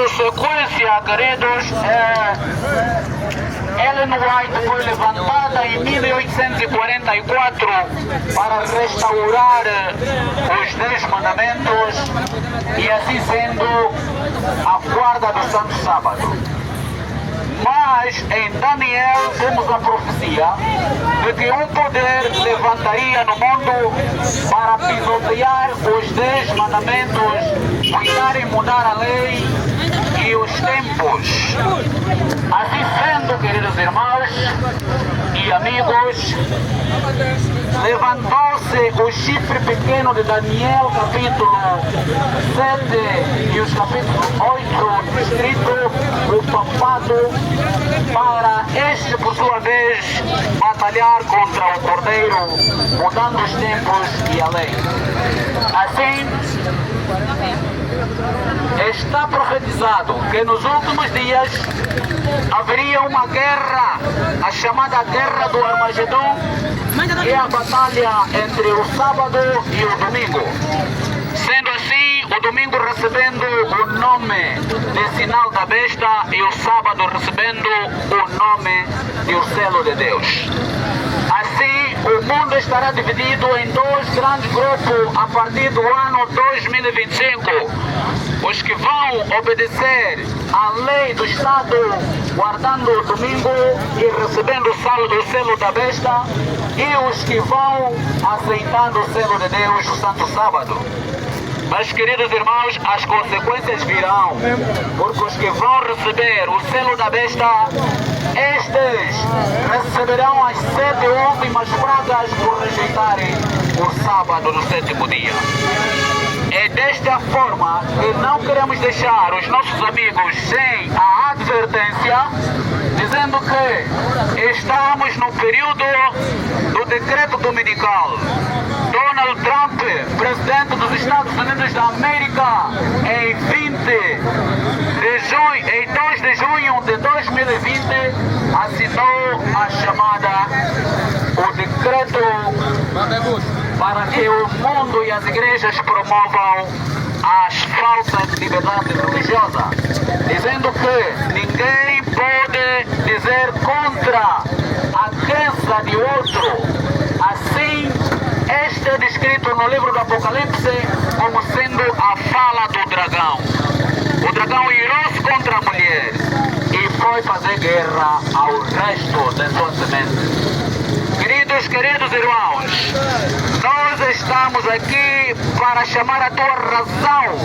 consequência, queridos, Ellen White foi levantada em 1844 para restaurar os 10 mandamentos e, assim sendo, a guarda do Santo Sábado. Mas em Daniel temos a profecia de que um poder levantaria no mundo para pisotear os 10 mandamentos, tentarem mudar a lei e os tempos. Assim sendo, queridos irmãos e amigos, levantou-se o chifre pequeno de Daniel, capítulo 7 e os capítulos 8, escrito o papado, para este, por sua vez, batalhar contra o Cordeiro, mudando os tempos e a lei. Assim, está profetizado que nos últimos dias haveria uma guerra, a chamada Guerra do Armagedon, que é a batalha entre o sábado e o domingo. Sendo assim, o domingo recebendo o nome de sinal da besta e o sábado recebendo o nome de o selo de Deus. Assim, o mundo estará dividido em dois grandes grupos a partir do ano 2025. Os que vão obedecer à lei do Estado, guardando o domingo e recebendo o selo da besta, e os que vão aceitando o selo de Deus, o Santo Sábado. Mas, queridos irmãos, as consequências virão, porque os que vão receber o selo da besta, estes receberão as 7 últimas pragas por rejeitarem o sábado do 7º dia. É desta forma que não queremos deixar os nossos amigos sem a advertência, dizendo que estamos no período do decreto dominical. Donald Trump, presidente dos Estados Unidos da América, em 2 de junho de 2020, assinou a chamada, o decreto para que o mundo e as igrejas promovam as falsas de liberdade religiosa, dizendo que ninguém pode dizer contra a crença de outro. Assim, este é descrito no livro do Apocalipse como sendo a fala do dragão. O dragão irou-se contra a mulher e foi fazer guerra ao resto da sua semente. Queridos irmãos, nós estamos aqui para chamar a tua razão,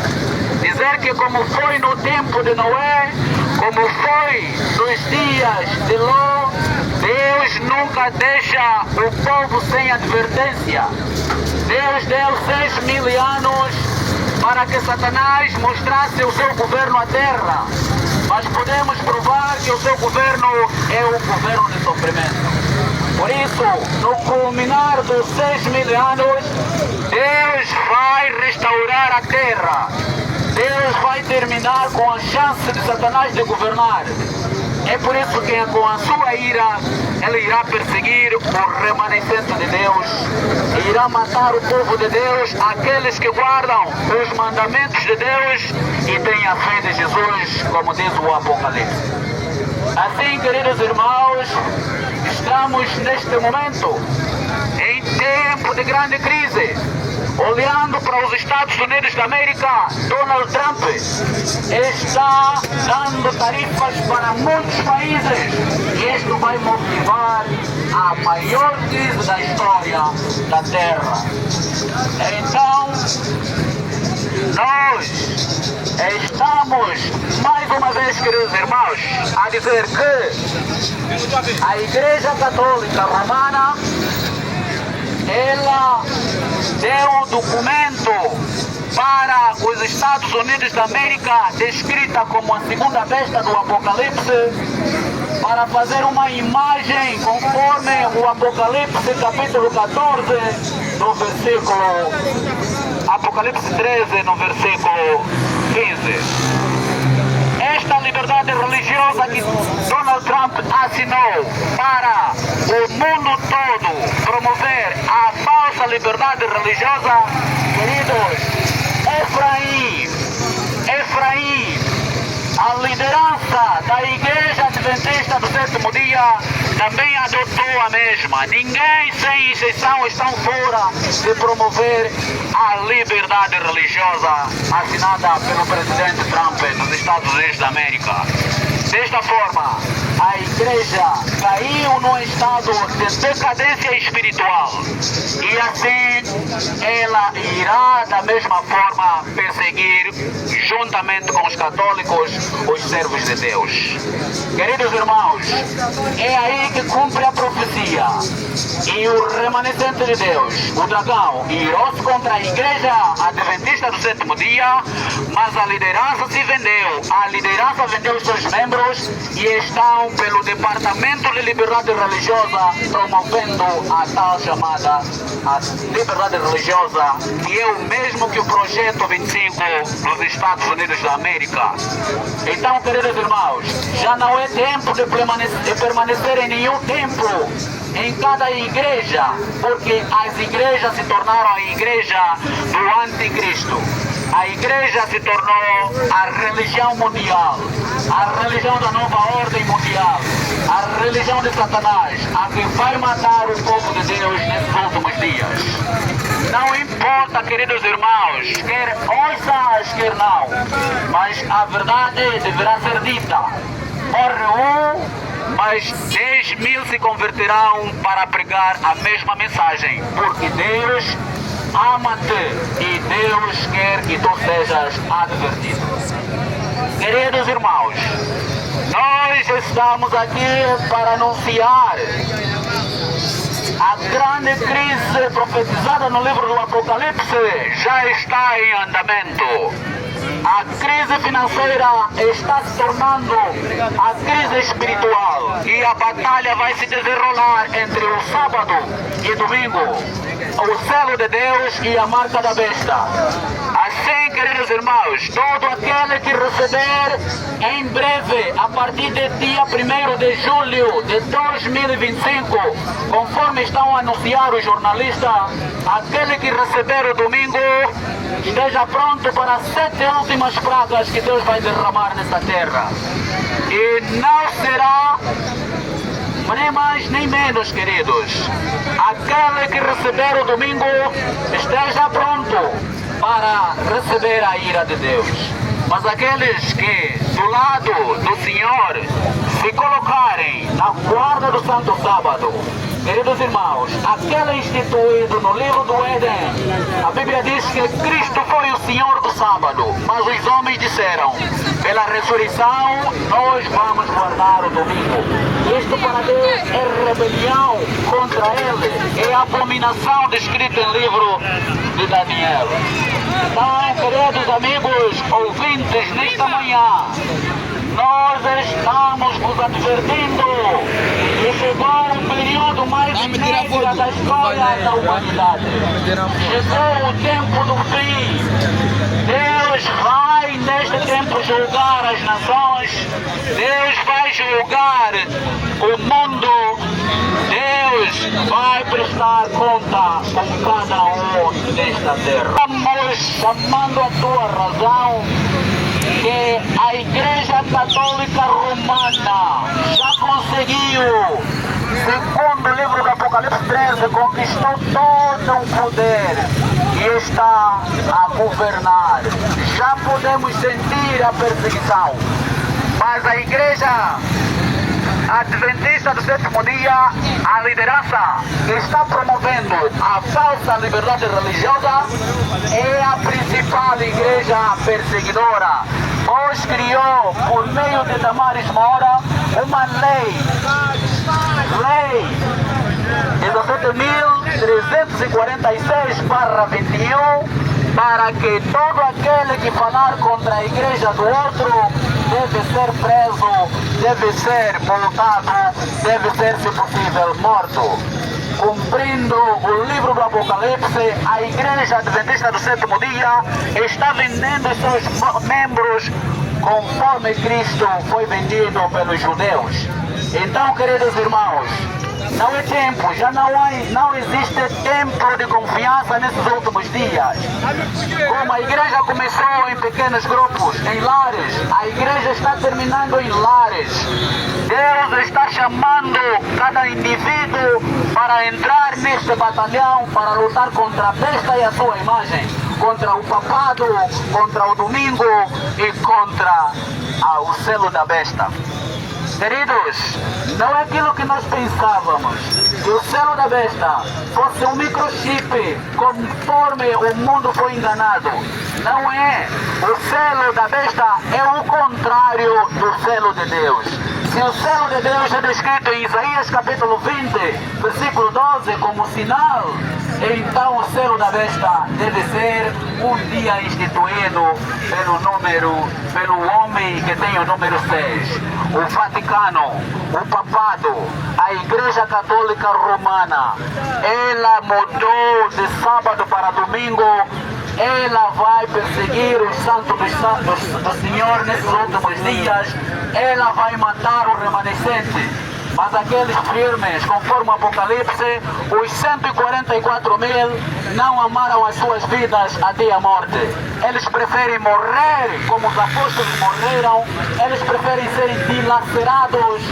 dizer que como foi no tempo de Noé, como foi nos dias de Ló, Deus nunca deixa o povo sem advertência. Deus deu 6.000 anos para que Satanás mostrasse o seu governo à terra, mas podemos provar que o seu governo é o governo de sofrimento. Por isso, no culminar dos 6.000 anos, Deus vai restaurar a terra. Deus vai terminar com a chance de Satanás de governar. É por isso que com a sua ira, ele irá perseguir o remanescente de Deus e irá matar o povo de Deus, aqueles que guardam os mandamentos de Deus e têm a fé de Jesus, como diz o Apocalipse. Assim, queridos irmãos, estamos neste momento em tempo de grande crise. Olhando para os Estados Unidos da América, Donald Trump está dando tarifas para muitos países e isto vai motivar a maior crise da história da Terra. Então, nós estamos, mais uma vez, queridos irmãos, a dizer que a Igreja Católica Romana, ela deu um documento para os Estados Unidos da América, descrita como a segunda besta do Apocalipse, para fazer uma imagem conforme o Apocalipse capítulo 14, no versículo Apocalipse 13, no versículo 15. Esta liberdade religiosa que Donald Trump assinou para o mundo todo promover a falsa liberdade religiosa, queridos, Efraim, Adventista do Sétimo Dia também adotou a mesma. Ninguém, sem exceção, está fora de promover a liberdade religiosa assinada pelo presidente Trump dos Estados Unidos da América. Desta forma, a igreja caiu num estado de decadência espiritual e assim ela irá da mesma forma perseguir juntamente com os católicos os servos de Deus. Queridos irmãos, é aí que cumpre a profecia e o remanescente de Deus, o dragão, irou-se contra a igreja adventista do sétimo dia, mas a liderança se vendeu. A liderança vendeu os seus membros e estão pelo Departamento de Liberdade Religiosa promovendo a tal chamada a liberdade religiosa, que é o mesmo que o Projeto 25 dos Estados Unidos da América. Então, queridos irmãos, já não é tempo de permanecer em nenhum templo, em cada igreja, porque as igrejas se tornaram a igreja do anticristo. A igreja se tornou a religião mundial, a religião da nova ordem mundial, a religião de Satanás, a que vai matar o povo de Deus nesses últimos dias. Não importa, queridos irmãos, quer ouças, quer não, mas a verdade deverá ser dita. Morre mas 10.000 se converterão para pregar a mesma mensagem, porque Deus ama-te e Deus quer que tu sejas advertido. Queridos irmãos, nós estamos aqui para anunciar a grande crise profetizada no livro do Apocalipse já está em andamento. A crise financeira está se tornando a crise espiritual e a batalha vai se desenrolar entre o sábado e domingo, o selo de Deus e a marca da besta. Assim, queridos irmãos, todo aquele que receber em breve, a partir do dia 1º de julho de 2025, conforme estão a anunciar os jornalistas, aquele que receber o domingo, esteja pronto para as 7 últimas pragas que Deus vai derramar nessa terra. E não será nem mais nem menos, queridos. Aquele que receber o domingo, esteja pronto para receber a ira de Deus. Mas aqueles que do lado do Senhor se colocarem na guarda do Santo Sábado, queridos irmãos, aquele instituído no livro do Éden, a Bíblia diz que Cristo foi o Senhor do sábado, mas os homens disseram, pela ressurreição nós vamos guardar o domingo. Isto para Deus é rebelião contra Ele, é abominação descrita em livro de Daniel. Então, queridos amigos, ouvintes, nesta manhã, nós estamos vos advertindo que chegou um período mais inédito da história da humanidade. Chegou o tempo do fim. Deus vai neste tempo julgar as nações. Deus vai julgar o mundo. Deus vai prestar conta com cada um desta terra. Estamos chamando a tua razão que a Igreja Católica Romana já conseguiu, segundo o livro do Apocalipse 13, conquistou todo o poder e está a governar. Já podemos sentir a perseguição, mas a Igreja Adventista do sétimo dia, a liderança que está promovendo a falsa liberdade religiosa, é a principal igreja perseguidora, pois criou, por meio de Damaris Mora, uma lei 17.346/21, para que todo aquele que falar contra a igreja do outro deve ser preso, deve ser multado, deve ser, se possível, morto. Cumprindo o livro do Apocalipse, a Igreja Adventista do sétimo dia está vendendo os seus membros conforme Cristo foi vendido pelos judeus. Então, queridos irmãos, Não é tempo, já não existe tempo de confiança nesses últimos dias. Como a igreja começou em pequenos grupos, em lares, a igreja está terminando em lares. Deus está chamando cada indivíduo para entrar neste batalhão, para lutar contra a besta e a sua imagem, contra o papado, contra o domingo e contra o selo da besta. Queridos, não é aquilo que nós pensávamos, que o selo da besta fosse um microchip, conforme o mundo foi enganado. Não é. O selo da besta é o contrário do selo de Deus. Se o selo de Deus é descrito em Isaías capítulo 20, versículo 12, como sinal, então o selo da besta deve ser um dia instituído pelo homem que tem o número 6. O Vaticano, o Papado, a Igreja Católica Romana, ela mudou de sábado para domingo. Ela vai perseguir os santos do Senhor nesses últimos dias. Ela vai matar o remanescente. Mas aqueles firmes, conforme o Apocalipse, os 144 mil não amaram as suas vidas até a morte. Eles preferem morrer como os apóstolos morreram. Eles preferem serem dilacerados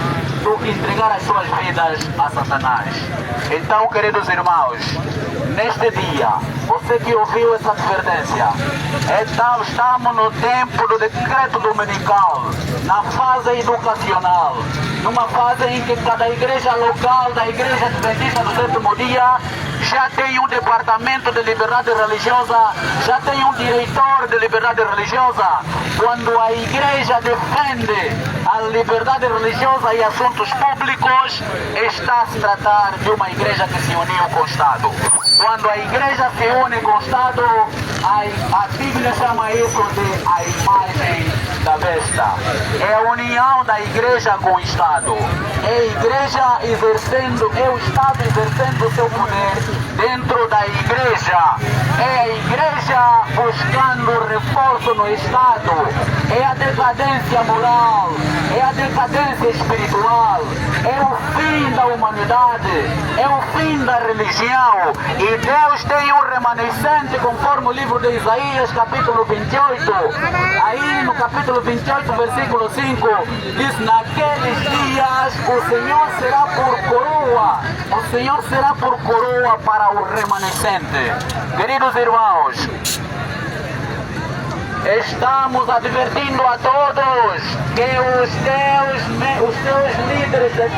do que entregar as suas vidas a Satanás. Então, queridos irmãos, neste dia, você que ouviu essa advertência, então estamos no tempo do decreto dominical, na fase educacional, numa fase em que cada igreja local da Igreja Adventista do Sétimo Dia já tem um departamento de liberdade religiosa, já tem um diretor de liberdade religiosa. Quando a igreja defende a liberdade religiosa e assuntos públicos, está a se tratar de uma igreja que se uniu com o Estado. Quando a igreja se une com o Estado, a Bíblia chama isso de a imagem da besta. É a união da igreja com o Estado. É a igreja exercendo, é o Estado exercendo o seu poder dentro da igreja. É a igreja buscando reforço no Estado. É a decadência moral. É a decadência espiritual. É o fim da humanidade. É o fim da religião. E Deus tem um remanescente, conforme o livro de Isaías, capítulo 28. Aí no capítulo 28, versículo 5, diz: naqueles dias o Senhor será por coroa. O Senhor será por coroa para o remanescente. Queridos irmãos, estamos advertindo a todos que os teus líderes de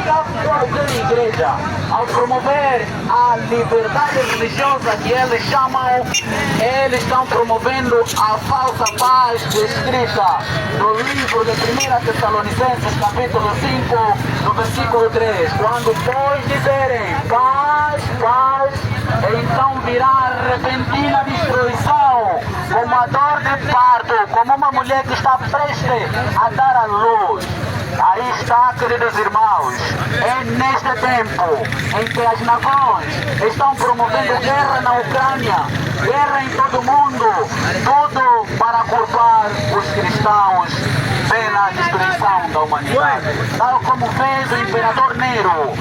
qualquer igreja, ao promover a liberdade religiosa que eles chamam, eles estão promovendo a falsa paz descrita no livro de 1 Tessalonicenses, capítulo 5, no versículo 3. Quando pois dizerem paz, paz, então virá repentina destruição, como a dor de parto, como uma mulher que está prestes a dar à luz. Aí está, queridos irmãos, é neste tempo em que as nações estão promovendo guerra na Ucrânia, guerra em todo o mundo, tudo para culpar os cristãos pela destruição da humanidade. Tal como fez o imperador Nero,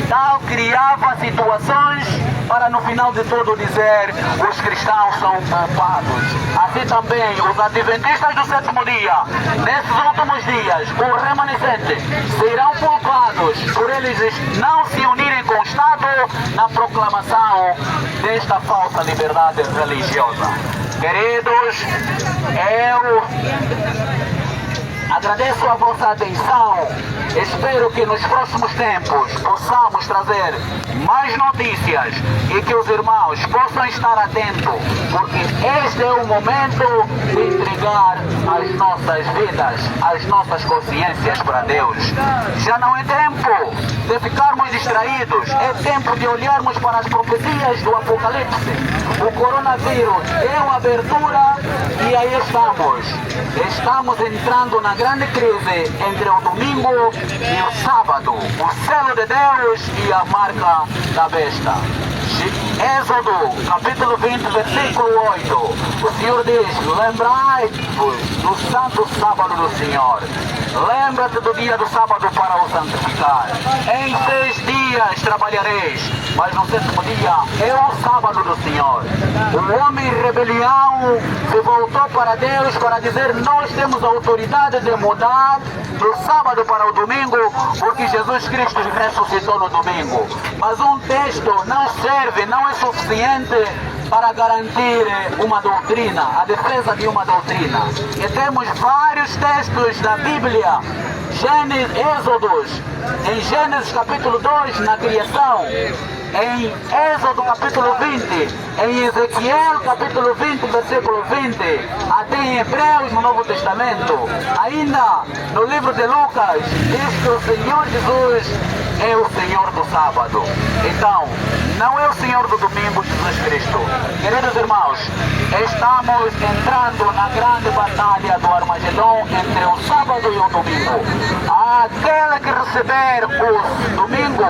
tal criava situações para no final de tudo dizer os cristãos são culpados. Assim também os adventistas do sétimo dia, nesses últimos dias, os remanescentes serão culpados por eles não se unirem com o Estado na proclamação desta falsa liberdade religiosa. Queridos, eu agradeço a vossa atenção. Espero que nos próximos tempos possamos trazer mais notícias e que os irmãos possam estar atentos, porque este é o momento de entregar as nossas vidas, as nossas consciências para Deus. Já não é tempo de ficarmos distraídos, é tempo de olharmos para as profecias do Apocalipse. O coronavírus deu abertura e aí estamos. Estamos entrando na grande crise entre o domingo e o sábado. O selo de Deus e a marca da besta. Êxodo, capítulo 20, versículo 8. O Senhor diz: lembrai-vos do santo sábado do Senhor. Lembra-te do dia do sábado para o santificar. Em 6 dias trabalhareis, mas no 7º dia é o sábado do Senhor. O homem em rebelião se voltou para Deus para dizer: nós temos a autoridade de mudar do sábado para o domingo, porque Jesus Cristo ressuscitou no domingo. Mas um texto não serve, não é suficiente para garantir uma doutrina, a defesa de uma doutrina. E temos vários textos da Bíblia, Êxodos, em Gênesis capítulo 2, na criação, em Êxodo capítulo 20, em Ezequiel capítulo 20, versículo 20, até em Hebreus no Novo Testamento, ainda no livro de Lucas, diz que o Senhor Jesus é o Senhor do sábado. Então, não é o Senhor do domingo, Jesus Cristo. Queridos irmãos, estamos entrando na grande batalha do Armagedon entre o sábado e o domingo. Aquele que receber o domingo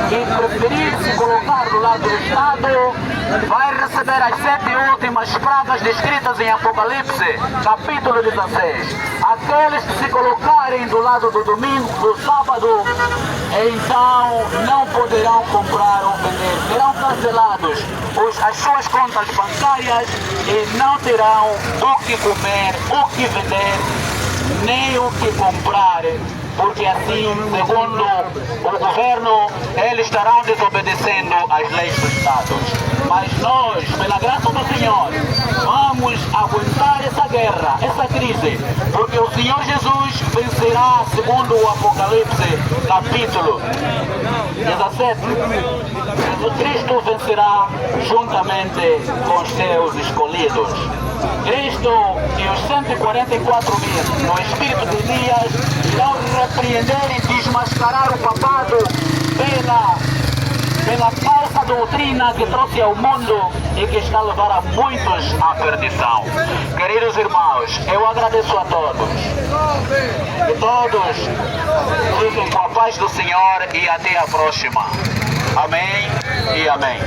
e preferir se colocar do lado do Estado, vai receber as 7 últimas pragas descritas em Apocalipse, capítulo 16. Aqueles que se colocarem do lado do domingo, do sábado, então não poderão comprar ou vender, serão cancelados as suas contas bancárias e não terão o que comer, o que vender, nem o que comprar, porque assim, segundo o governo, eles estarão desobedecendo às leis dos Estados. Mas nós, pela graça do Senhor, vamos aguentar essa guerra, essa crise, porque o Senhor Jesus vencerá, segundo o Apocalipse, capítulo 17. Jesus Cristo vencerá juntamente com os seus escolhidos. Cristo e os 144 mil, no espírito de Elias, irão repreender e desmascarar o papado pela falsa doutrina que trouxe ao mundo e que está a levar a muitos à perdição. Queridos irmãos, eu agradeço a todos. E todos fiquem com a paz do Senhor e até a próxima. Amém e amém.